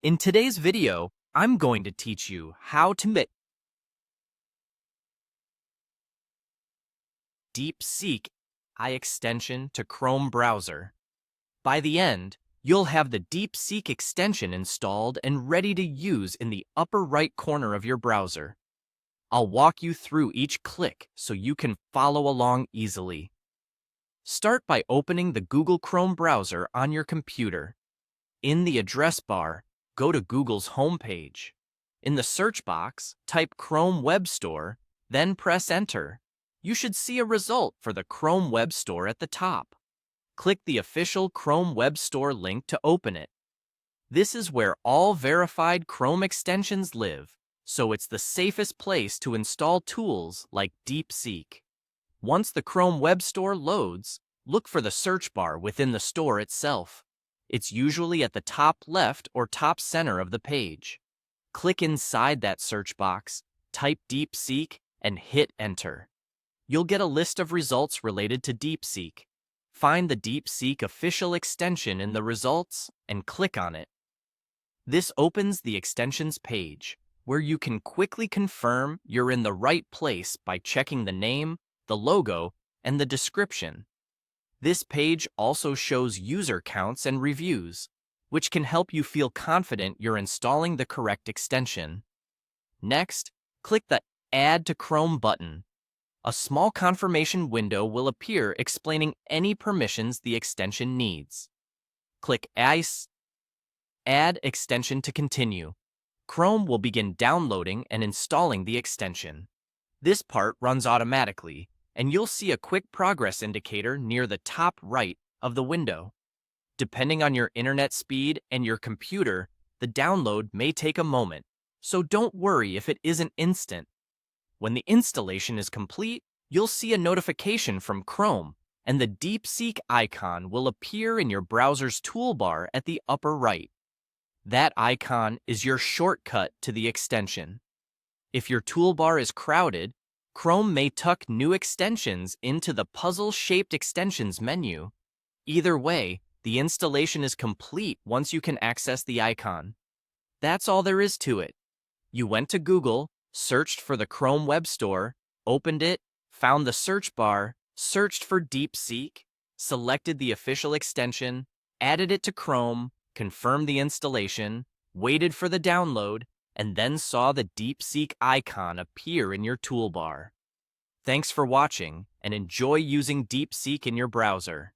In today's video, I'm going to teach you how to make DeepSeek AI extension to Chrome browser. By the end, you'll have the DeepSeek extension installed and ready to use in the upper right corner of your browser. I'll walk you through each click so you can follow along easily. Start by opening the Google Chrome browser on your computer. In the address bar, go to Google's homepage. In the search box, type Chrome Web Store, then press Enter. You should see a result for the Chrome Web Store at the top. Click the official Chrome Web Store link to open it. This is where all verified Chrome extensions live, so it's the safest place to install tools like DeepSeek. Once the Chrome Web Store loads, look for the search bar within the store itself. It's usually at the top left or top center of the page. Click inside that search box, type DeepSeek, and hit Enter. You'll get a list of results related to DeepSeek. Find the DeepSeek official extension in the results and click on it. This opens the extensions page, where you can quickly confirm you're in the right place by checking the name, the logo, and the description. This page also shows user counts and reviews, which can help you feel confident you're installing the correct extension. Next, click the Add to Chrome button. A small confirmation window will appear explaining any permissions the extension needs. Click Add Extension to continue. Chrome will begin downloading and installing the extension. This part runs automatically, and you'll see a quick progress indicator near the top right of the window. Depending on your internet speed and your computer, the download may take a moment, so don't worry if it isn't instant. When the installation is complete, you'll see a notification from Chrome, and the DeepSeek icon will appear in your browser's toolbar at the upper right. That icon is your shortcut to the extension. If your toolbar is crowded, Chrome may tuck new extensions into the puzzle-shaped extensions menu. Either way, the installation is complete once you can access the icon. That's all there is to it. You went to Google, searched for the Chrome Web Store, opened it, found the search bar, searched for DeepSeek, selected the official extension, added it to Chrome, confirmed the installation, waited for the download, and then saw the DeepSeek icon appear in your toolbar. Thanks for watching, and enjoy using DeepSeek in your browser.